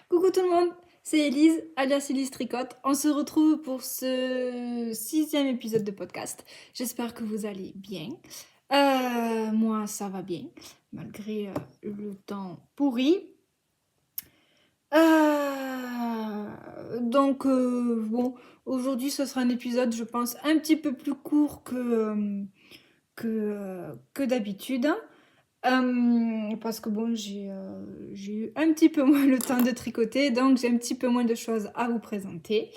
Coucou tout le monde, c'est Elise, alias Elise Tricotte. On se retrouve pour ce 6e épisode de podcast. J'espère que vous allez bien. Moi, ça va bien, malgré le temps pourri. Bon, aujourd'hui, ce sera un épisode, je pense, un petit peu plus court que d'habitude. Parce que bon, j'ai eu un petit peu moins le temps de tricoter, donc j'ai un petit peu moins de choses à vous présenter.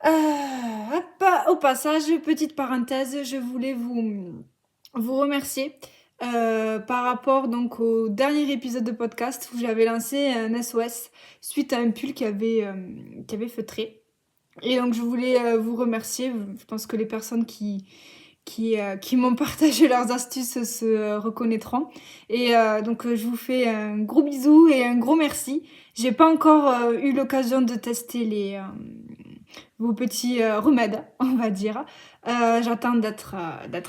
Au passage, petite parenthèse, je voulais vous remercier par rapport donc au dernier épisode de podcast où j'avais lancé un SOS suite à un pull qui avait feutré. Et donc je voulais vous remercier. Je pense que les personnes qui m'ont partagé leurs astuces se reconnaîtront. Et donc je vous fais un gros bisou et un gros merci. J'ai pas encore eu l'occasion de tester vos petits remèdes, on va dire. J'attends d'être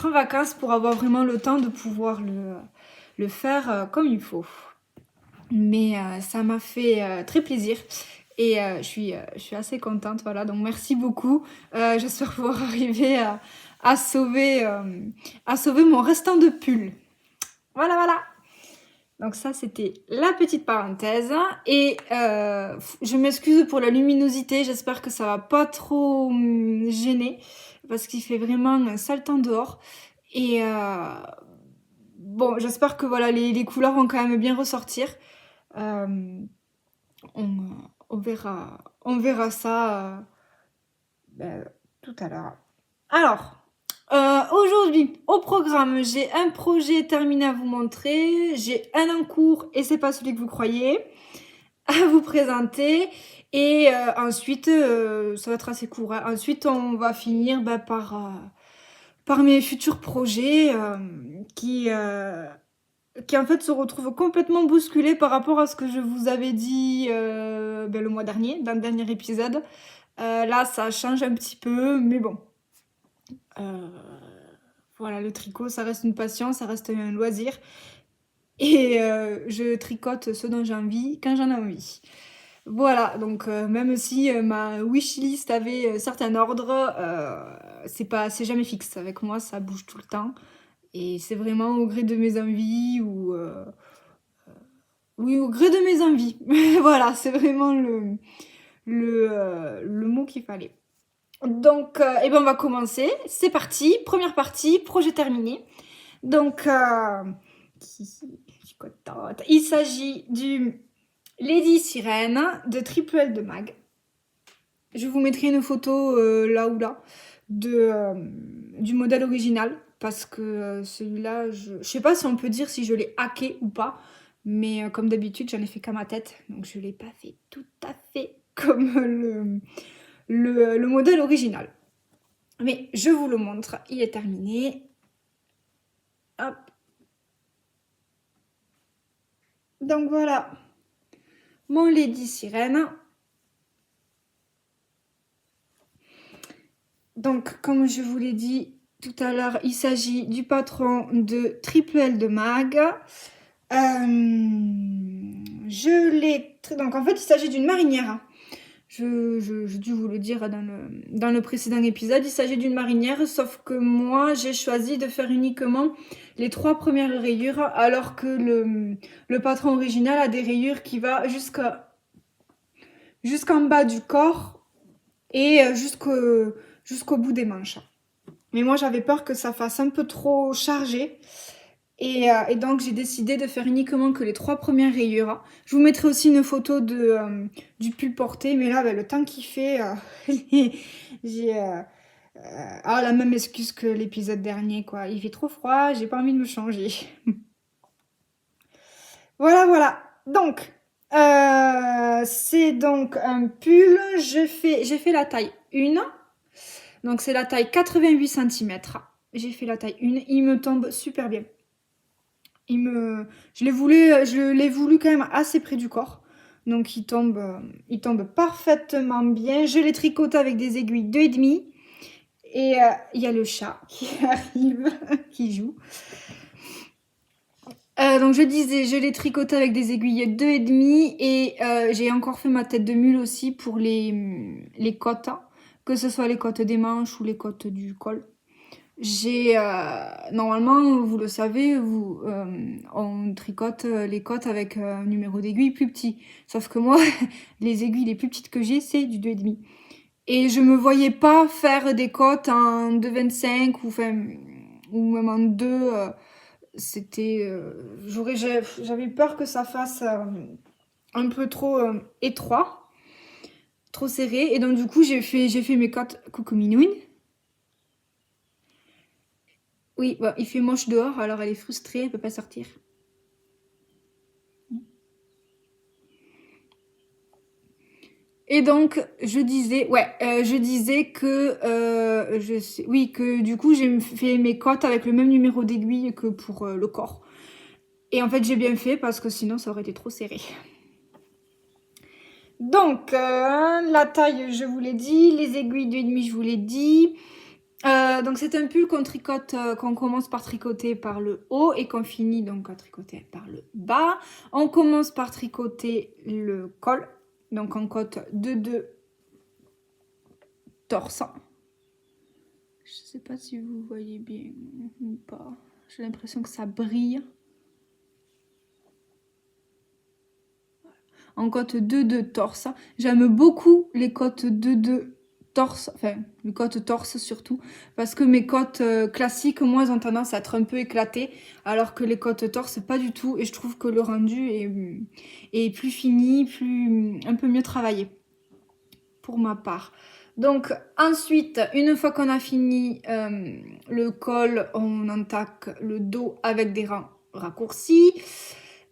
en vacances pour avoir vraiment le temps de pouvoir le faire comme il faut. Mais ça m'a fait très plaisir. Et je suis assez contente, voilà. Donc merci beaucoup. J'espère pouvoir arriver à sauver mon restant de pull. Voilà, voilà. Donc ça, c'était la petite parenthèse. Et je m'excuse pour la luminosité. J'espère que ça va pas trop gêner. Parce qu'il fait vraiment un sale temps dehors. Et bon, j'espère que voilà, les couleurs vont quand même bien ressortir. On, on verra ça tout à l'heure. Alors, aujourd'hui, au programme, j'ai un projet terminé à vous montrer, j'ai un en cours et c'est pas celui que vous croyez, à vous présenter. Et ensuite, ça va être assez court. Hein. Ensuite, on va finir par mes futurs projets qui en fait se retrouvent complètement bousculés par rapport à ce que je vous avais dit le mois dernier, dans le dernier épisode. Là, ça change un petit peu, mais bon. Voilà, le tricot, ça reste une passion, ça reste un loisir. Et je tricote ce dont j'ai envie, quand j'en ai envie. Voilà, donc même si ma wishlist avait certains ordres, c'est jamais fixe. Avec moi, ça bouge tout le temps. Et c'est vraiment au gré de mes envies ou... oui, au gré de mes envies. Voilà, c'est vraiment le mot qu'il fallait. Donc, on va commencer. C'est parti. Première partie, projet terminé. Donc, je suis contente. Il s'agit du Lady Sirène de Triple L de Mag. Je vous mettrai une photo là ou là du modèle original parce que celui-là, je sais pas si on peut dire si je l'ai hacké ou pas, mais comme d'habitude, j'en ai fait qu'à ma tête, donc je l'ai pas fait tout à fait comme le modèle original. Mais je vous le montre, il est terminé. Hop. Donc voilà, mon Lady Sirène. Donc, comme je vous l'ai dit tout à l'heure, il s'agit du patron de Triple L de Mag. Donc, en fait, il s'agit d'une marinière. J'ai dû vous le dire dans le précédent épisode. Il s'agit d'une marinière, sauf que moi, j'ai choisi de faire uniquement les 3 premières rayures, alors que le patron original a des rayures qui vont jusqu'en bas du corps et jusqu'au bout des manches. Mais moi, j'avais peur que ça fasse un peu trop chargé. Et donc, j'ai décidé de faire uniquement que les 3 premières rayures. Je vous mettrai aussi une photo du pull porté. Mais là, le temps qu'il fait, j'ai la même excuse que l'épisode dernier, quoi. Il fait trop froid, j'ai pas envie de me changer. Voilà, voilà. Donc, c'est donc un pull. J'ai fait la taille 1. Donc, c'est la taille 88 cm. J'ai fait la taille 1. Il me tombe super bien. Je l'ai voulu quand même assez près du corps. Donc, il tombe parfaitement bien. Je l'ai tricoté avec des aiguilles 2,5. Et il y a le chat qui arrive, qui joue. Donc je disais, je l'ai tricoté avec des aiguilles 2,5 et j'ai encore fait ma tête de mule aussi pour les côtes, que ce soit les côtes des manches ou les côtes du col. J'ai normalement, vous le savez, on tricote les côtes avec un numéro d'aiguille plus petit. Sauf que moi, les aiguilles les plus petites que j'ai, c'est du 2,5. Et je me voyais pas faire des côtes en 2,25 ou même en 2. C'était, j'avais peur que ça fasse un peu trop étroit, trop serré. Et donc du coup, j'ai fait mes côtes. Coucou Minouine. Oui, bah, il fait moche dehors, alors elle est frustrée, elle peut pas sortir. Et donc, je disais que, oui, que du coup, j'ai fait mes côtes avec le même numéro d'aiguille que pour le corps. Et en fait, j'ai bien fait parce que sinon, ça aurait été trop serré. Donc, la taille, je vous l'ai dit, les aiguilles d'1,5, je vous l'ai dit. Donc c'est un pull qu'on tricote, qu'on commence par tricoter par le haut et qu'on finit donc à tricoter par le bas. On commence par tricoter le col, donc en côte de 2 torse. Je sais pas si vous voyez bien ou pas. J'ai l'impression que ça brille. En côte 2 torse. J'aime beaucoup les côtes 2 torse, enfin les côtes torse surtout, parce que mes côtes classiques, moi, elles ont tendance à être un peu éclatées, alors que les côtes torse, pas du tout, et je trouve que le rendu est plus fini, un peu mieux travaillé, pour ma part. Donc ensuite, une fois qu'on a fini le col, on entaque le dos avec des rangs raccourcis.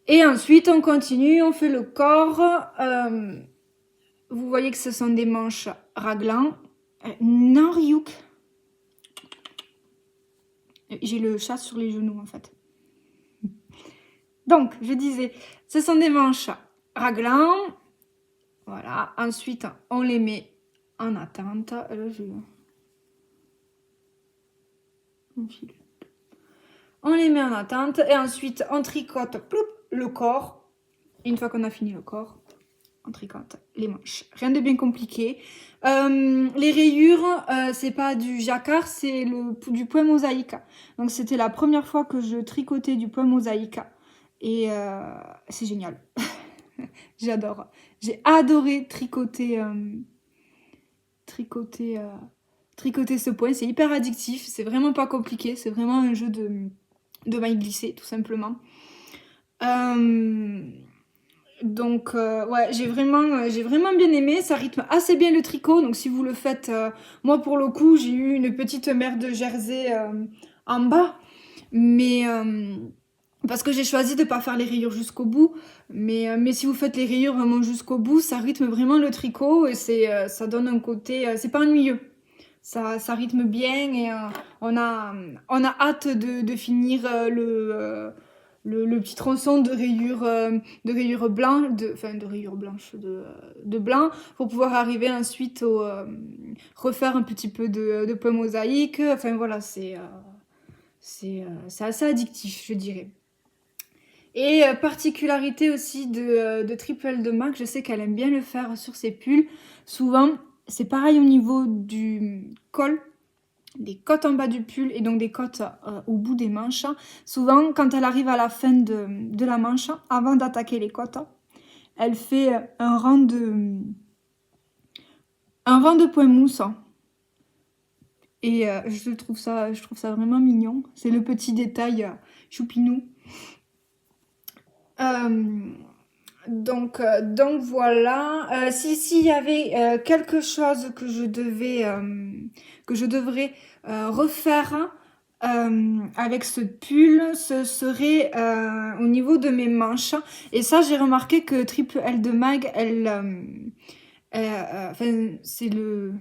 Et ensuite, on continue, on fait le corps. Vous voyez que ce sont des manches raglan. Non, Ryuk. J'ai le chat sur les genoux, en fait. Donc, je disais, ce sont des manches raglan. Voilà. Ensuite, on les met en attente. Là, on les met en attente. Et ensuite, on tricote le corps. Une fois qu'on a fini le corps, on tricote les manches. Rien de bien compliqué. Les rayures, c'est pas du jacquard, c'est du point mosaïque. Donc c'était la première fois que je tricotais du point mosaïque. Et c'est génial. J'adore. J'ai adoré tricoter ce point. C'est hyper addictif. C'est vraiment pas compliqué. C'est vraiment un jeu de mailles glissées, tout simplement. Donc ouais, j'ai vraiment bien aimé, ça rythme assez bien le tricot, donc si vous le faites, moi pour le coup j'ai eu une petite mère de jersey en bas, mais parce que j'ai choisi de pas faire les rayures jusqu'au bout, mais si vous faites les rayures vraiment jusqu'au bout, ça rythme vraiment le tricot et ça donne un côté, c'est pas ennuyeux. Ça rythme bien et on a hâte de finir le petit tronçon de rayures blanches, de rayures blanches de blanc, pour pouvoir arriver ensuite au refaire un petit peu de point mosaïque. Enfin voilà, c'est assez addictif, je dirais. Et particularité aussi de Triple de Mac, je sais qu'elle aime bien le faire sur ses pulls. Souvent, c'est pareil au niveau du col, des côtes en bas du pull et donc des côtes au bout des manches. Souvent, quand elle arrive à la fin de la manche, avant d'attaquer les côtes, elle fait un rang de points mousse. Et je trouve ça vraiment mignon. C'est le petit détail choupinou. Donc voilà. S'il y avait quelque chose que je devrais refaire avec ce pull, ce serait au niveau de mes manches. Et ça, j'ai remarqué que Triple L de Mag, c'est le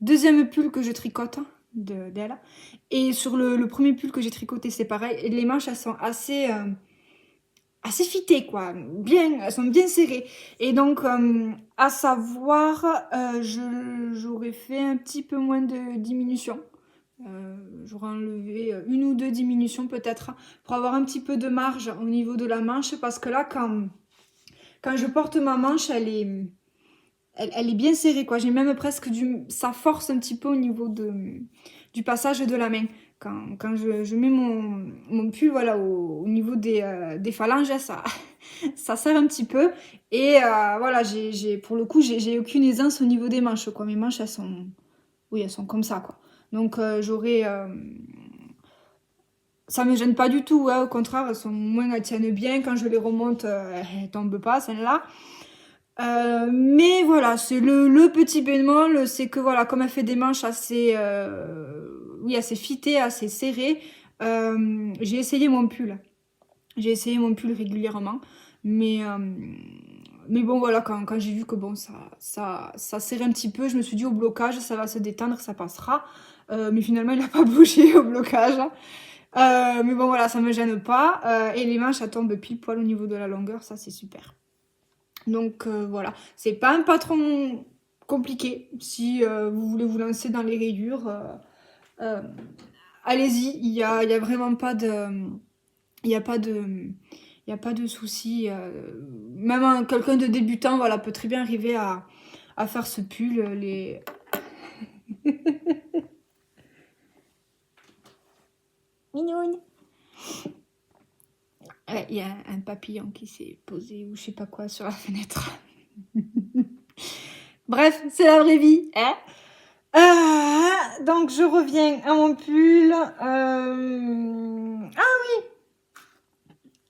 deuxième pull que je tricote d'elle. Et sur le premier pull que j'ai tricoté, c'est pareil. Et les manches, elles sont assez fitées, quoi. Elles sont bien serrées. Et donc, à savoir, j'aurais fait un petit peu moins de diminution. J'aurais enlevé une ou deux diminutions peut-être pour avoir un petit peu de marge au niveau de la manche parce que là quand je porte ma manche elle est bien serrée quoi. J'ai même presque ça force un petit peu au niveau du passage de la main. Quand je mets mon pull voilà, au niveau des phalanges, ça serre un petit peu. Et voilà, pour le coup, j'ai aucune aisance au niveau des manches, quoi. Mes manches, elles sont comme ça, quoi. Donc ça me gêne pas du tout, hein. Au contraire, elles tiennent bien. Quand je les remonte, elles tombent pas, celle-là. Mais voilà, c'est le petit bémol, c'est que voilà, comme elle fait des manches assez fitées, assez serrées, j'ai essayé mon pull. J'ai essayé mon pull régulièrement, mais, euh, mais bon voilà, quand j'ai vu que bon, ça serrait un petit peu, je me suis dit au blocage, ça va se détendre, ça passera. Mais finalement, il n'a pas bougé au blocage. Mais bon voilà, ça me gêne pas. Et les manches, elles tombent pile poil au niveau de la longueur, ça c'est super. Donc voilà, c'est pas un patron compliqué. Si vous voulez vous lancer dans les rayures, euh, allez-y. Il y a vraiment pas de, il y a pas de, il y a pas de souci. Même quelqu'un de débutant, voilà, peut très bien arriver à faire ce pull. Mignonne. Il y a un papillon qui s'est posé ou je sais pas quoi sur la fenêtre. Bref, c'est la vraie vie, hein. Donc je reviens à mon pull. Ah oui,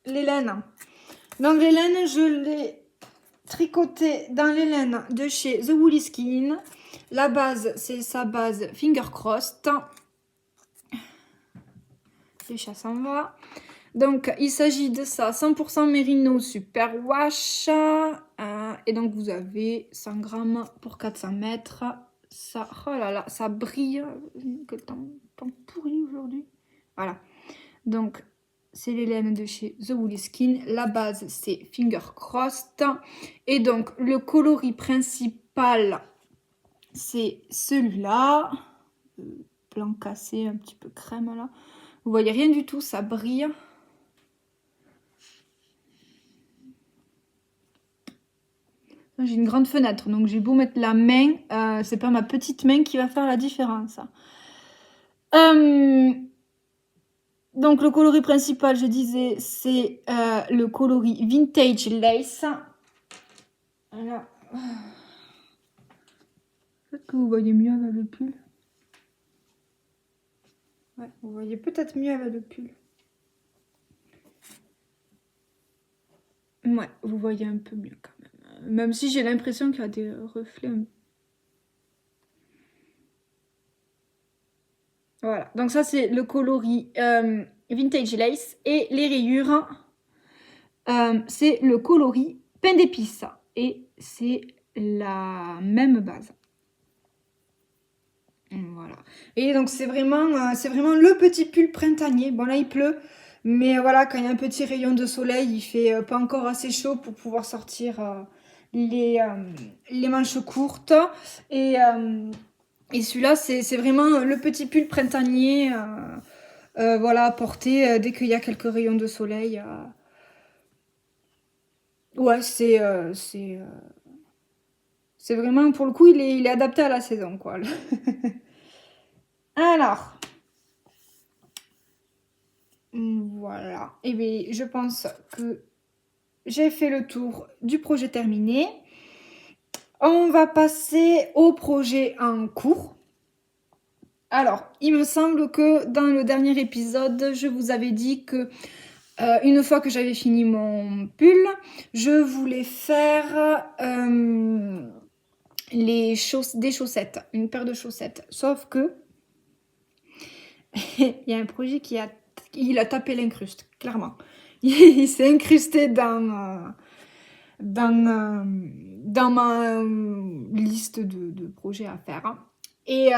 les laines. Donc les laines, je l'ai tricoté dans les laines de chez The Woolly Skin. La base, c'est sa base Finger Crossed. Le chat s'en va. Donc il s'agit de ça, 100% Merino Super Wash. Et donc vous avez 100 grammes pour 400 mètres. Ça, oh là là, ça brille. Quel temps pourri aujourd'hui. Voilà. Donc, c'est les laines de chez The Woolly Skin. La base, c'est Finger Crossed. Et donc, le coloris principal, c'est celui-là. Blanc cassé, un petit peu crème là. Vous voyez rien du tout, ça brille. J'ai une grande fenêtre, donc j'ai beau mettre la main, c'est pas ma petite main qui va faire la différence. Donc le coloris principal, je disais, c'est le coloris Vintage Lace. Voilà. Peut-être que vous voyez mieux avec le pull. Ouais, vous voyez peut-être mieux avec le pull. Ouais, vous voyez un peu mieux quand même. Même si j'ai l'impression qu'il y a des reflets. Voilà, donc ça c'est le coloris Vintage Lace. Et les rayures, c'est le coloris pain d'épices. Et c'est la même base. Voilà. Et donc c'est vraiment le petit pull printanier. Bon là il pleut, mais voilà, quand il y a un petit rayon de soleil, il fait pas encore assez chaud pour pouvoir sortir les manches courtes. Et celui-là, c'est vraiment le petit pull printanier, voilà, à porter dès qu'il y a quelques rayons de soleil. Ouais, c'est vraiment, pour le coup, il est adapté à la saison, quoi. Alors, voilà. Et bien, je pense que j'ai fait le tour du projet terminé. On va passer au projet en cours. Alors, il me semble que dans le dernier épisode, je vous avais dit que une fois que j'avais fini mon pull, je voulais faire des chaussettes, une paire de chaussettes. Sauf que il y a un projet il a tapé l'incruste, clairement. Il s'est incrusté dans ma liste de projets à faire. Et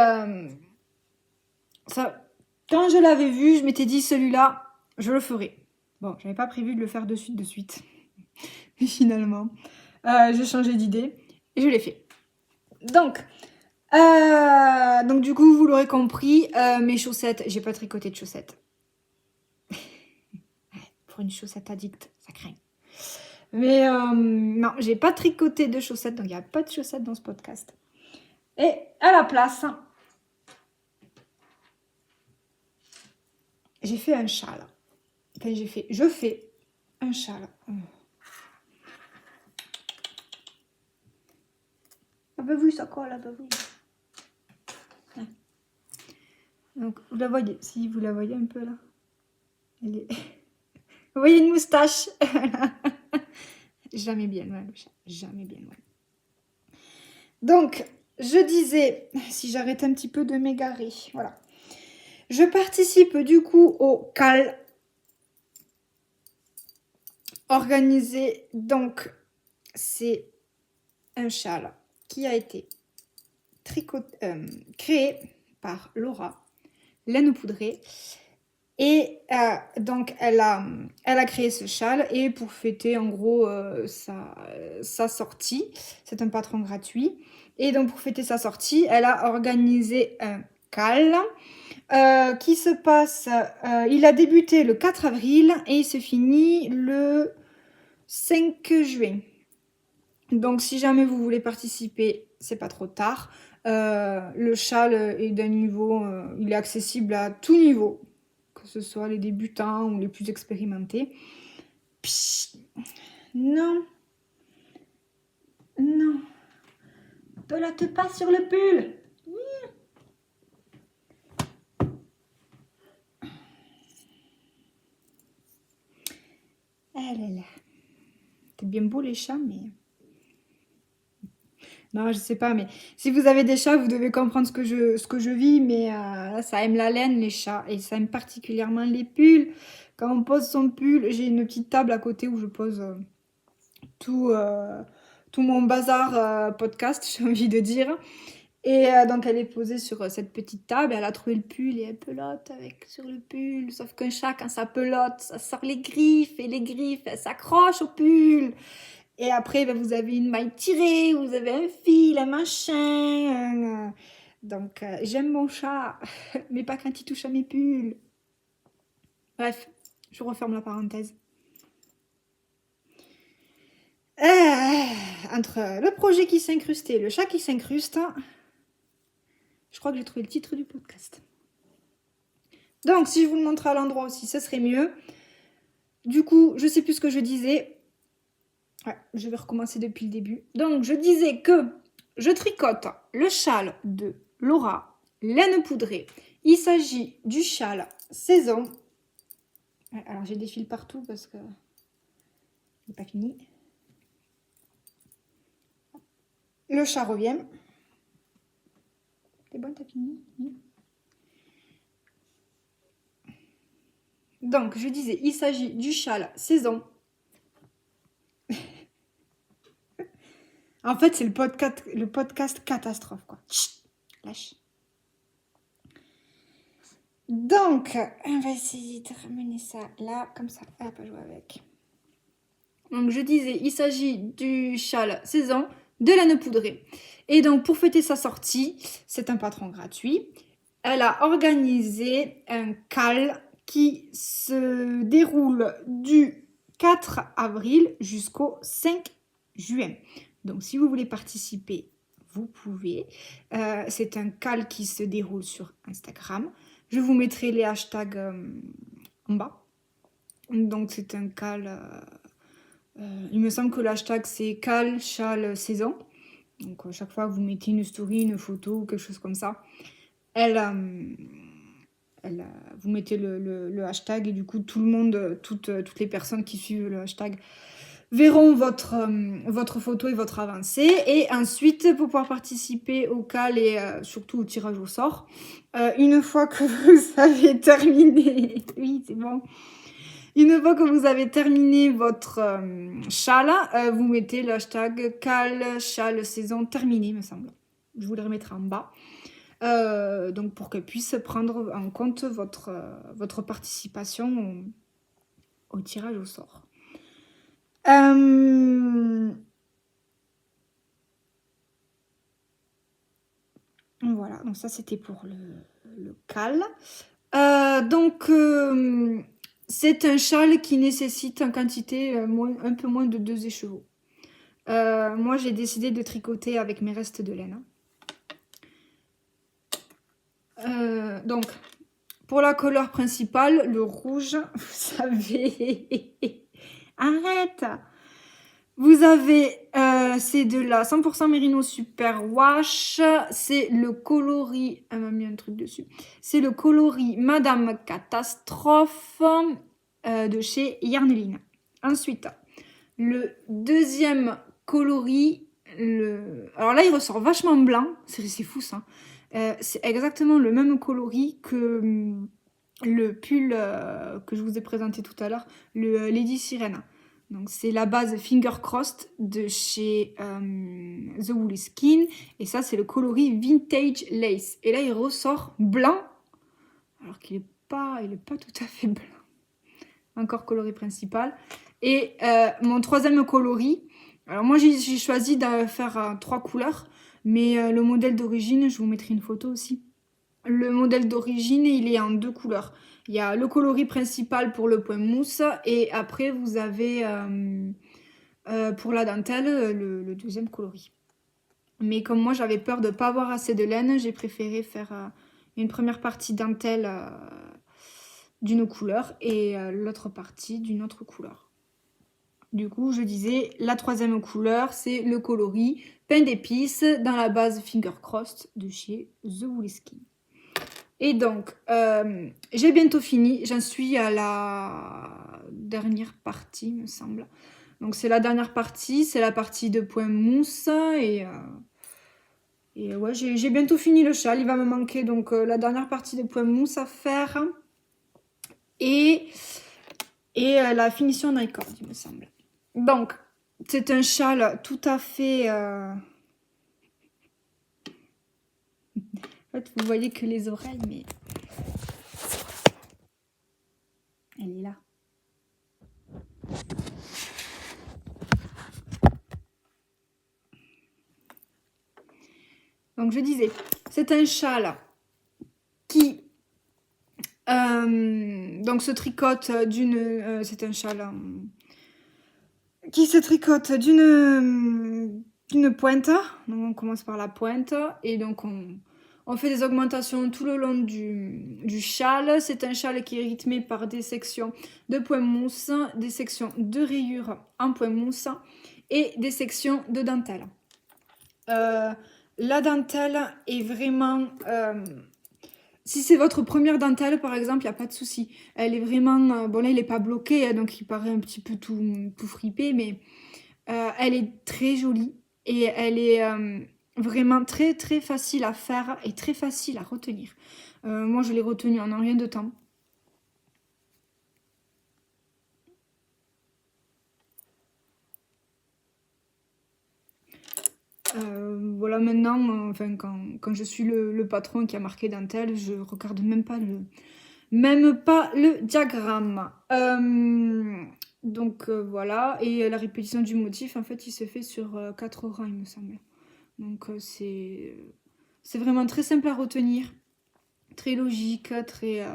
ça, quand je l'avais vu, je m'étais dit celui-là, je le ferai. Bon, j'avais pas prévu de le faire de suite. Mais finalement, j'ai changé d'idée et je l'ai fait. Donc, Donc du coup, vous l'aurez compris, mes chaussettes, j'ai pas tricoté de chaussettes. Pour une chaussette addict, ça craint. Mais non, j'ai pas tricoté de chaussettes, donc il n'y a pas de chaussettes dans ce podcast. Et à la place, j'ai fait un châle. Enfin, je fais un châle. Ah bah oui, ça colle, ah bah oui. Donc, vous la voyez, si vous la voyez un peu là. Elle est... Vous voyez une moustache. Jamais bien loin, le chat. Jamais bien loin. Donc, je disais, si j'arrête un petit peu de m'égarer, voilà. Je participe du coup au CAL organisé. Donc, c'est un châle qui a été créé par Laura, laine poudrée. Et donc, elle a créé ce châle et pour fêter en gros sa sortie, c'est un patron gratuit. Et donc, pour fêter sa sortie, elle a organisé un CAL qui se passe, il a débuté le 4 avril et il se finit le 5 juin. Donc, si jamais vous voulez participer, c'est pas trop tard. Le châle est d'un niveau, il est accessible à tout niveau, que ce soit les débutants ou les plus expérimentés. Psst. Non, non, pelote pas sur le pull. Elle est là. C'est bien beau les chats, mais... Non, je sais pas, mais si vous avez des chats, vous devez comprendre ce que je vis, mais ça aime la laine, les chats, et ça aime particulièrement les pulls. Quand on pose son pull, j'ai une petite table à côté où je pose tout mon bazar podcast, j'ai envie de dire. Et donc elle est posée sur cette petite table, elle a trouvé le pull et elle pelote avec sur le pull. Sauf qu'un chat, quand ça pelote, ça sort les griffes, et les griffes, elles s'accrochent au pull. Et après, ben, vous avez une maille tirée, vous avez un fil, un machin. Donc, j'aime mon chat, mais pas quand il touche à mes pulls. Bref, je referme la parenthèse. Entre le projet qui s'incruste et le chat qui s'incruste, je crois que j'ai trouvé le titre du podcast. Donc, si je vous le montre à l'endroit aussi, ce serait mieux. Du coup, je sais plus ce que je disais. Ouais, je vais recommencer depuis le début. Donc, je disais que je tricote le châle de Laura, laine poudrée. Il s'agit du châle saison. Ouais, alors, j'ai des fils partout parce que n'est pas fini. Le chat revient. C'est bon, t'as fini? Oui. Donc, je disais, il s'agit du châle saison. En fait, c'est le podcast catastrophe, quoi. Chut, lâche. Donc, on va essayer de ramener ça là, comme ça. Elle va pas jouer avec. Donc, je disais, il s'agit du châle saison de laine poudrée. Et donc, pour fêter sa sortie, c'est un patron gratuit. Elle a organisé un CAL qui se déroule du 4 avril jusqu'au 5 juin. Donc, si vous voulez participer, vous pouvez. C'est un CAL qui se déroule sur Instagram. Je vous mettrai les hashtags en bas. Donc, c'est un CAL... il me semble que le hashtag, c'est CAL, châle, saison. Donc, à chaque fois que vous mettez une story, une photo ou quelque chose comme ça, vous mettez le hashtag et du coup, tout le monde, toutes les personnes qui suivent le hashtag verront votre photo et votre avancée. Et ensuite, pour pouvoir participer au CAL et surtout au tirage au sort, une fois que vous avez terminé... Oui, c'est bon. Une fois que vous avez terminé votre châle, vous mettez le hashtag CAL, châle, saison terminée, me semble. Je vous le remettrai en bas. Donc pour qu'elle puisse prendre en compte votre participation au tirage au sort. Donc ça, c'était pour le cal. C'est un châle qui nécessite en quantité un peu moins de 2 écheveaux. Moi, j'ai décidé de tricoter avec mes restes de laine. Donc, pour la couleur principale, le rouge, vous savez... Arrête! Vous avez, c'est de la 100% Mérino Super Wash. C'est le coloris... Elle m'a mis un truc dessus. C'est le coloris Madame Catastrophe de chez Yarneline. Ensuite, le deuxième coloris... Alors là, il ressort vachement blanc. C'est fou, ça. C'est exactement le même coloris que le pull que je vous ai présenté tout à l'heure, le Lady Sirena. Donc c'est la base Finger Crossed de chez The Woolly Skin. Et ça, c'est le coloris Vintage Lace. Et là, il ressort blanc, alors qu'il n'est pas tout à fait blanc. Encore coloris principal. Et mon troisième coloris, alors moi, j'ai choisi de faire 3 couleurs. Mais le modèle d'origine, je vous mettrai une photo aussi. Le modèle d'origine, il est en 2 couleurs. Il y a le coloris principal pour le point mousse et après vous avez pour la dentelle le deuxième coloris. Mais comme moi j'avais peur de ne pas avoir assez de laine, j'ai préféré faire une première partie dentelle d'une couleur et l'autre partie d'une autre couleur. Du coup, je disais, la troisième couleur, c'est le coloris pain d'épices dans la base Finger Crossed de chez The Woolly Skin. Et donc, j'ai bientôt fini. J'en suis à la dernière partie, il me semble. Donc, c'est la dernière partie. C'est la partie de point mousse. Et ouais, j'ai bientôt fini le châle. Il va me manquer donc la dernière partie de point mousse à faire. Et la finition en i-cord, il me semble. Donc, c'est un châle tout à fait... En fait, vous voyez que les oreilles, mais... Elle est là. Donc, je disais, c'est un châle qui... donc, se tricote d'une... c'est un châle... qui se tricote d'une pointe. Donc on commence par la pointe et donc on fait des augmentations tout le long du châle. C'est un châle qui est rythmé par des sections de point mousse, des sections de rayures en point mousse et des sections de dentelle. La dentelle est vraiment... si c'est votre première dentelle, par exemple, il n'y a pas de souci. Elle est vraiment... bon, là, il n'est pas bloqué, hein, donc il paraît un petit peu tout fripé, mais elle est très jolie. Et elle est vraiment très, très facile à faire et très facile à retenir. Moi, je l'ai retenue en un rien de temps. Voilà, maintenant, enfin, quand je suis le patron qui a marqué dentelle, je regarde même pas le diagramme. Donc voilà, et la répétition du motif, en fait, il se fait sur 4 rangs, il me semble. Donc c'est vraiment très simple à retenir, très logique, très...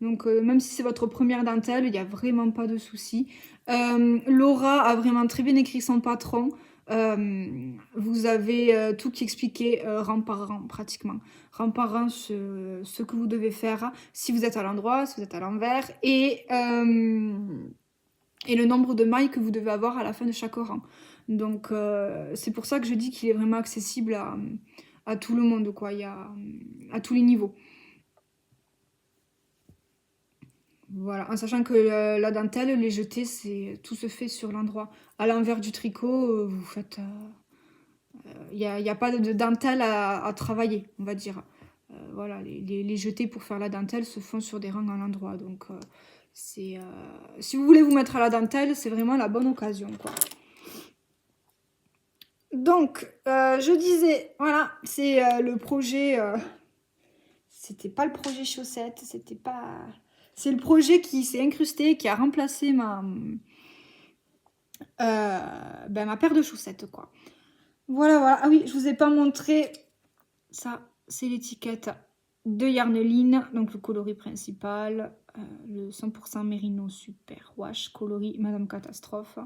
Donc même si c'est votre première dentelle, il n'y a vraiment pas de souci. Laura a vraiment très bien écrit son patron. Vous avez tout qui est expliqué rang par rang pratiquement. Rang par rang ce que vous devez faire si vous êtes à l'endroit, si vous êtes à l'envers et le nombre de mailles que vous devez avoir à la fin de chaque rang. Donc c'est pour ça que je dis qu'il est vraiment accessible à tout le monde, quoi. Il y a, à tous les niveaux. Voilà, en sachant que la dentelle, les jetés, tout se fait sur l'endroit. À l'envers du tricot, vous faites... Il n'y a pas de dentelle à travailler, on va dire. Voilà, les jetés pour faire la dentelle se font sur des rangs à l'endroit. Donc, si vous voulez vous mettre à la dentelle, c'est vraiment la bonne occasion, quoi. Donc, je disais, voilà, c'est le projet... c'était pas le projet chaussette, c'était pas... C'est le projet qui s'est incrusté, qui a remplacé ma paire de chaussettes, quoi. Voilà, voilà. Ah oui, je vous ai pas montré ça. c'est l'étiquette de Yarneline, donc le coloris principal, le 100% Mérino Super Wash, coloris Madame Catastrophe.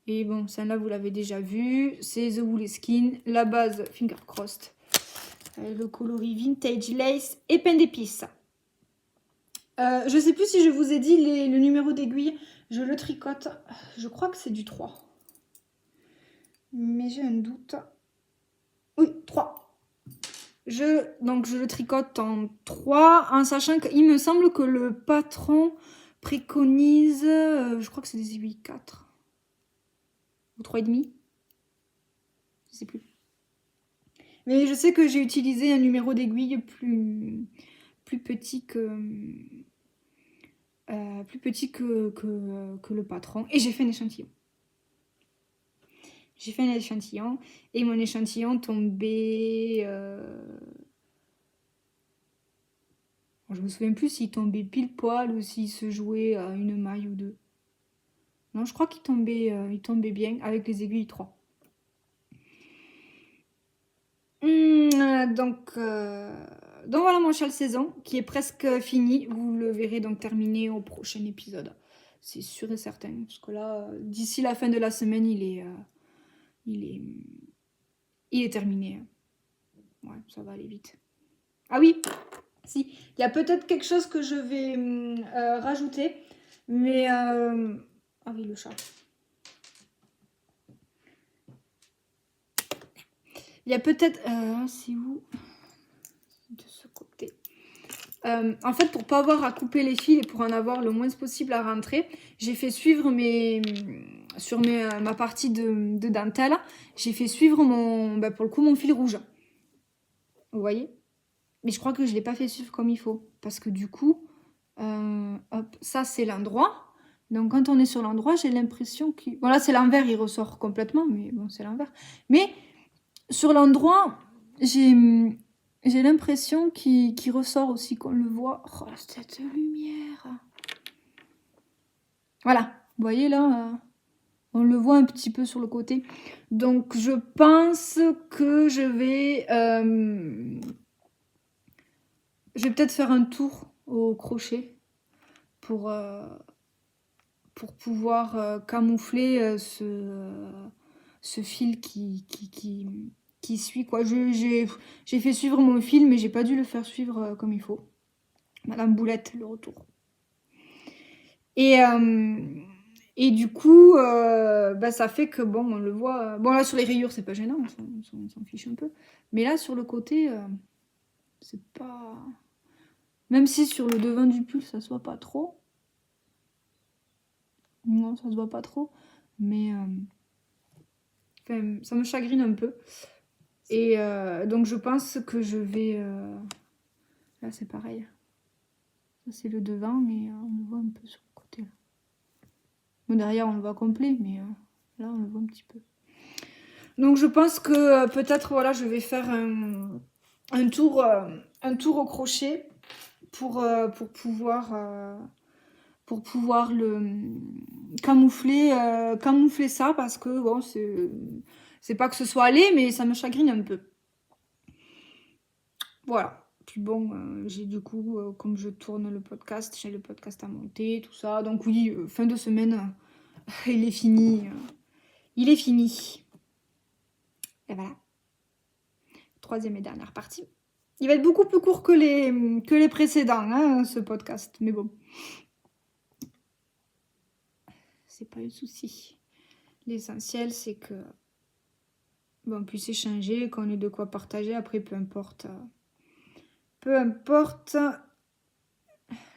Et bon, celle-là, vous l'avez déjà vu, c'est The Wool Skin, la base Finger Crossed, le coloris Vintage Lace et pain d'épices. Je ne sais plus si je vous ai dit le numéro d'aiguille, je le tricote, je crois que c'est du 3. Mais j'ai un doute. Oui, 3. Donc je le tricote en 3, en sachant qu'il me semble que le patron préconise, je crois que c'est des aiguilles 4 ou 3,5. Je sais plus. Mais je sais que j'ai utilisé un numéro d'aiguille plus petit que le patron. Et j'ai fait un échantillon. Et mon échantillon tombait... je me souviens plus s'il tombait pile poil ou s'il se jouait à une maille ou deux. Non, je crois qu'il tombait bien avec les aiguilles 3. Donc voilà mon châle saison qui est presque fini. Vous le verrez donc terminé au prochain épisode. C'est sûr et certain. Parce que là, d'ici la fin de la semaine, il est terminé. Ouais, ça va aller vite. Ah oui, si. Il y a peut-être quelque chose que je vais rajouter. Mais... Ah oui, le chat. Il y a peut-être... c'est où? De ce côté. En fait, pour pas avoir à couper les fils et pour en avoir le moins possible à rentrer, j'ai fait suivre ma partie de dentelle, j'ai fait suivre pour le coup mon fil rouge. Vous voyez? Mais je crois que je l'ai pas fait suivre comme il faut. Parce que du coup, hop, ça c'est l'endroit. Donc quand on est sur l'endroit, j'ai l'impression que... Voilà, c'est l'envers, il ressort complètement, mais bon, c'est l'envers. Mais sur l'endroit, j'ai l'impression qu'il ressort aussi, qu'on le voit. Oh, cette lumière. Voilà, vous voyez là, on le voit un petit peu sur le côté. Donc je pense que je vais peut-être faire un tour au crochet pour pouvoir camoufler ce fil qui suit, quoi. J'ai fait suivre mon fil, mais j'ai pas dû le faire suivre comme il faut. Madame Boulette, le retour. Et du coup, ça fait que, bon, on le voit... Bon, là, sur les rayures, c'est pas gênant, on s'en fiche un peu. Mais là, sur le côté, c'est pas... Même si sur le devant du pull, ça se voit pas trop. Non, ça se voit pas trop. Mais... ça me chagrine un peu. Et donc, je pense que je vais... Là, c'est pareil. Ça, c'est le devant, mais on le voit un peu sur le côté. Là. Bon, derrière, on le voit complet, mais là, on le voit un petit peu. Donc, je pense que peut-être, voilà, je vais faire un tour au crochet pour pouvoir le camoufler ça, parce que, bon, c'est pas que ce soit allé, mais ça me chagrine un peu. Voilà. Puis bon, j'ai du coup, comme je tourne le podcast, j'ai le podcast à monter, tout ça. Donc oui, fin de semaine, il est fini. Il est fini. Et voilà. Troisième et dernière partie. Il va être beaucoup plus court que les précédents, hein, ce podcast. Mais bon. C'est pas le souci. L'essentiel, c'est que on puisse échanger, qu'on ait de quoi partager. Après, peu importe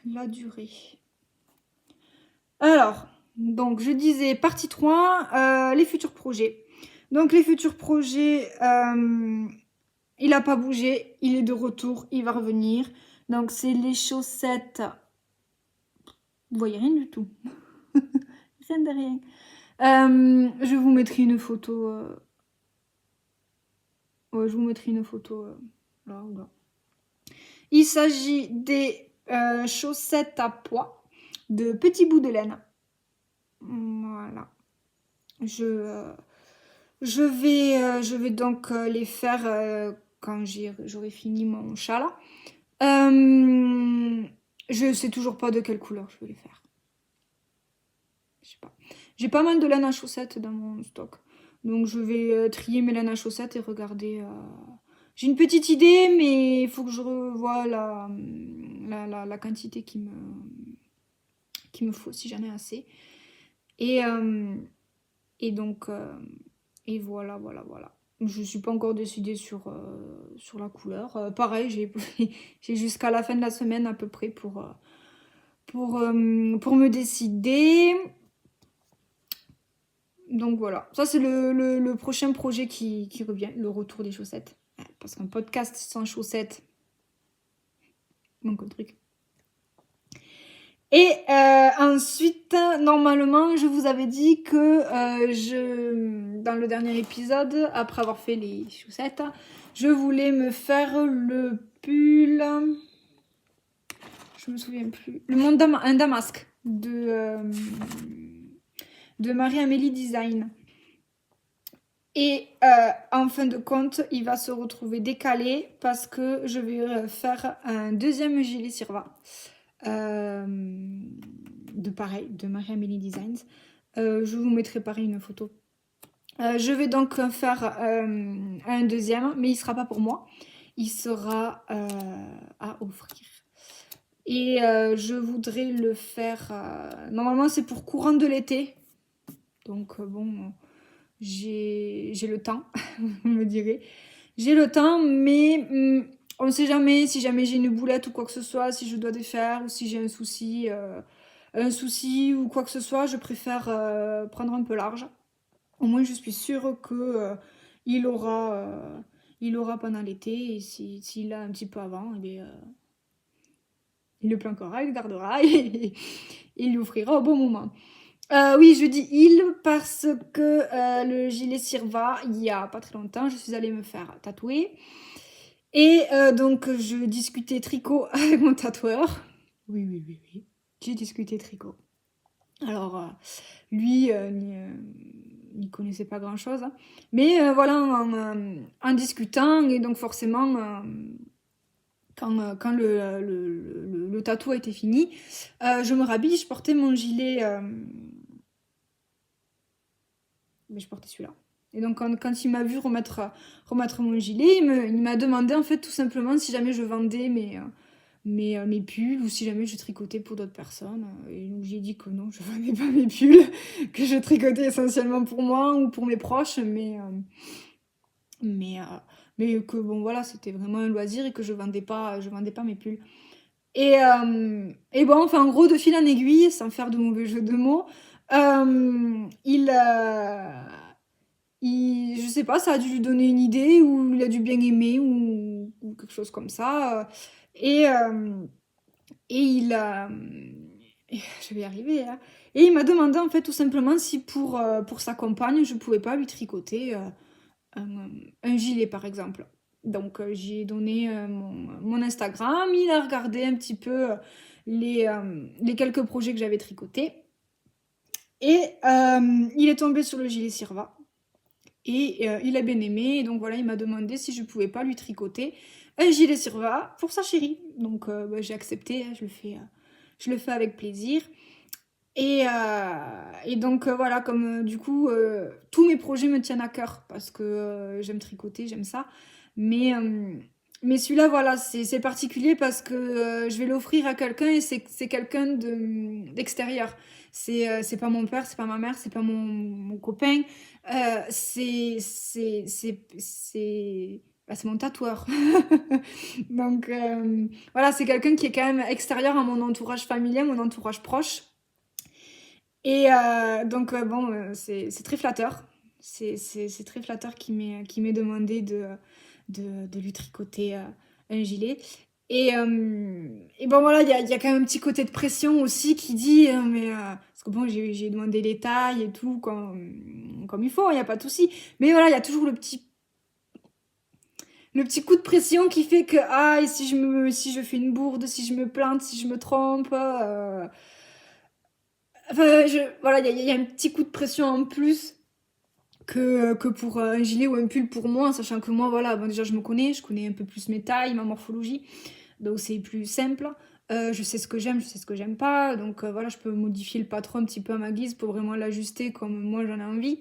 la durée. Alors, donc je disais partie 3, les futurs projets. Donc les futurs projets, il n'a pas bougé, il est de retour, il va revenir. Donc c'est les chaussettes. Vous voyez rien du tout. Rien de rien. Je vous mettrai une photo. Ouais, je vous mettrai une photo là ou là. Il s'agit des chaussettes à pois de petits bouts de laine. Voilà. Je vais donc les faire quand j'aurai fini mon chat là. Je sais toujours pas de quelle couleur je vais les faire. Je sais pas. J'ai pas mal de laine à chaussettes dans mon stock. Donc je vais trier mes laines à chaussettes et regarder. J'ai une petite idée, mais il faut que je revoie la quantité qu'il me faut, si j'en ai assez. Et, donc, et voilà. Je suis pas encore décidée sur la couleur. Pareil, j'ai jusqu'à la fin de la semaine à peu près pour me décider. Donc voilà, ça c'est le prochain projet qui revient, le retour des chaussettes. Parce qu'un podcast sans chaussettes, manque un truc. Et ensuite, normalement, je vous avais dit que dans le dernier épisode, après avoir fait les chaussettes, je voulais me faire le pull. Je me souviens plus. Un damasque de Marie-Amélie Design. Et en fin de compte, il va se retrouver décalé parce que je vais faire un deuxième gilet Sirva. De Marie-Amélie Designs. Je vous mettrai pareil une photo. Je vais donc faire un deuxième, mais il ne sera pas pour moi. Il sera à offrir. Et je voudrais le faire... normalement, c'est pour courant de l'été. Donc, bon, j'ai le temps, vous me direz. J'ai le temps, mais on ne sait jamais. Si jamais j'ai une boulette ou quoi que ce soit, si je dois défaire ou si j'ai un souci ou quoi que ce soit, je préfère prendre un peu large. Au moins, je suis sûre que il aura pendant l'été. Et s'il a un petit peu avant, eh bien, il le planquera, il le gardera et il l'offrira au bon moment. Oui, je dis il parce que le gilet Sirva, il y a pas très longtemps, je suis allée me faire tatouer. Et donc, je discutais tricot avec mon tatoueur. Oui. J'ai discuté tricot. Alors, lui, n'y connaissait pas grand-chose. Hein. Mais voilà, en discutant, et donc forcément, quand le tatou a été fini, je me rhabille, je portais mon gilet... mais je portais celui-là. Et donc quand il m'a vu remettre mon gilet, il m'a demandé en fait tout simplement si jamais je vendais mes pulls ou si jamais je tricotais pour d'autres personnes. Et donc j'ai dit que non, je vendais pas mes pulls, que je tricotais essentiellement pour moi ou pour mes proches, mais que bon voilà, c'était vraiment un loisir et que je vendais pas mes pulls. Et bon, enfin en gros, de fil en aiguille, sans faire de mauvais jeu de mots, je sais pas, ça a dû lui donner une idée ou il a dû bien aimer ou quelque chose comme ça. Et il a... Je vais y arriver. Hein. Et il m'a demandé en fait tout simplement si pour sa compagne, je pouvais pas lui tricoter un gilet par exemple. Donc j'ai donné mon Instagram, il a regardé un petit peu les quelques projets que j'avais tricotés. Et il est tombé sur le gilet Sirva. Et il a bien aimé. Et donc voilà, il m'a demandé si je pouvais pas lui tricoter un gilet Sirva pour sa chérie. Donc j'ai accepté, hein, je le fais avec plaisir. Et donc voilà, comme du coup, tous mes projets me tiennent à cœur parce que j'aime tricoter, j'aime ça. Mais celui-là, voilà, c'est particulier parce que je vais l'offrir à quelqu'un et c'est quelqu'un d'extérieur. C'est pas mon père, c'est pas ma mère, c'est pas mon copain. C'est mon tatoueur. Donc voilà, c'est quelqu'un qui est quand même extérieur à mon entourage familial, mon entourage proche. Et donc bon, c'est très flatteur. C'est très flatteur qui m'ait demandé de lui tricoter un gilet. Et bon voilà, il y a quand même un petit côté de pression aussi qui dit, parce que bon, j'ai demandé les tailles et tout comme il faut, il n'y a pas de souci. Mais voilà, il y a toujours le petit coup de pression qui fait que, et si je fais une bourde, si je me plante, si je me trompe... Enfin, voilà, il y a un petit coup de pression en plus que pour un gilet ou un pull pour moi, sachant que moi, voilà, bon, déjà je connais un peu plus mes tailles, ma morphologie, donc c'est plus simple. Je sais ce que j'aime, je sais ce que j'aime pas, donc voilà, je peux modifier le patron un petit peu à ma guise pour vraiment l'ajuster comme moi j'en ai envie.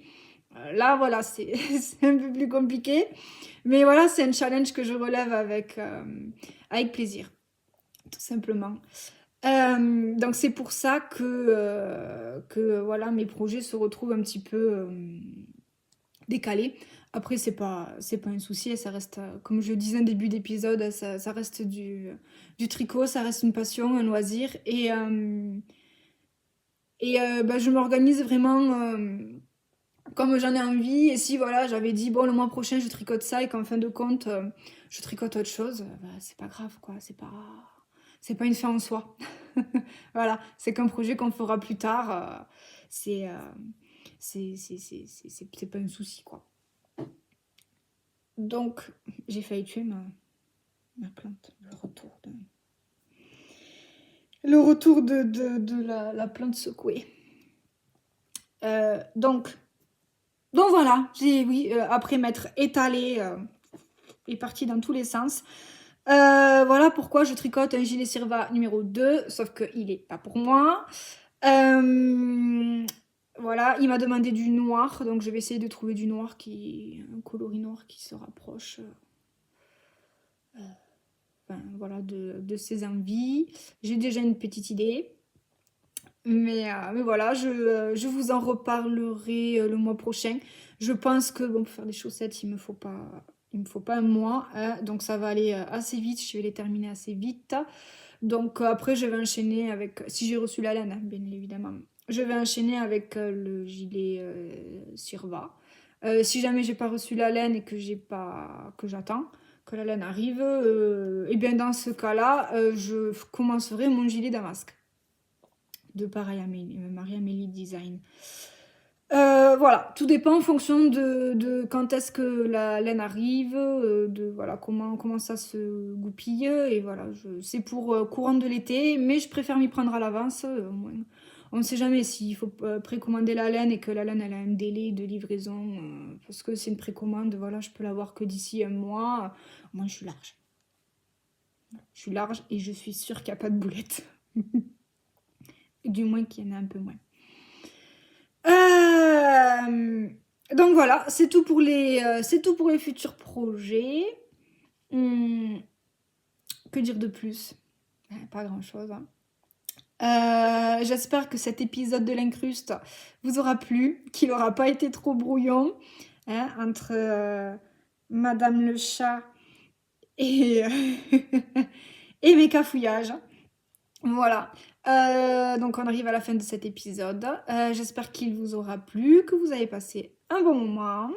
Là, voilà, c'est c'est un peu plus compliqué, mais voilà, c'est un challenge que je relève avec plaisir, tout simplement. Donc c'est pour ça que voilà, mes projets se retrouvent un petit peu décalés. Après, c'est pas un souci, ça reste, comme je disais en début d'épisode, ça reste du tricot, ça reste une passion, un loisir. Bah, je m'organise vraiment comme j'en ai envie. Et si voilà, j'avais dit, bon, le mois prochain, je tricote ça et qu'en fin de compte, je tricote autre chose, bah, c'est pas grave, quoi. C'est pas une fin en soi. Voilà, c'est qu'un projet qu'on fera plus tard. C'est euh, c'est pas un souci, quoi. Donc, j'ai failli tuer ma plante. Le retour de la plante secouée. Donc voilà, oui, après m'être étalée et partie dans tous les sens. Voilà pourquoi je tricote un gilet Sirva numéro 2, sauf qu'il n'est pas pour moi. Voilà, il m'a demandé du noir, donc je vais essayer de trouver du noir un coloris noir qui se rapproche enfin, voilà, de ses envies. J'ai déjà une petite idée. Mais voilà, je vous en reparlerai le mois prochain. Je pense que bon, pour faire des chaussettes, il me faut pas un mois, hein, donc ça va aller assez vite. Je vais les terminer assez vite. Donc après, je vais enchaîner avec, si j'ai reçu la laine, hein, bien évidemment, je vais enchaîner avec le gilet Sirva. Si jamais j'ai pas reçu la laine et que j'attends que la laine arrive, et bien dans ce cas-là, je commencerai mon gilet Damasque de pareil à Marie-Amélie Design. Voilà, tout dépend en fonction de quand est-ce que la laine arrive, de voilà comment ça se goupille. Et voilà, c'est pour courant de l'été, mais je préfère m'y prendre à l'avance. Au moins, on ne sait jamais s'il faut précommander la laine et que la laine elle a un délai de livraison, parce que c'est une précommande, voilà, je peux l'avoir que d'ici un mois. Moi, je suis large. Je suis large et je suis sûre qu'il n'y a pas de boulettes. Du moins qu'il y en a un peu moins. Donc voilà, c'est tout pour les futurs projets. Que dire de plus? Pas grand-chose, hein. J'espère que cet épisode de l'incruste vous aura plu, qu'il n'aura pas été trop brouillon, hein, entre Madame le chat et, et mes cafouillages. Voilà. Donc on arrive à la fin de cet épisode. J'espère qu'il vous aura plu, que vous avez passé un bon moment.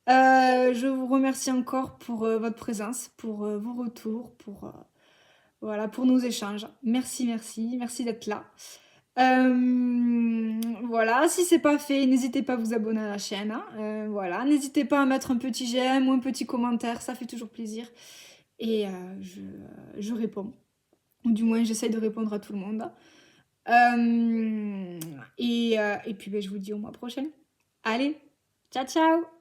Je vous remercie encore pour votre présence, pour vos retours, voilà, pour nos échanges. Merci d'être là. Voilà, si c'est pas fait, n'hésitez pas à vous abonner à la chaîne, hein. Voilà, n'hésitez pas à mettre un petit j'aime ou un petit commentaire, ça fait toujours plaisir. Et je réponds. Ou du moins, j'essaye de répondre à tout le monde. Et puis, ben, je vous dis au mois prochain. Allez, ciao, ciao!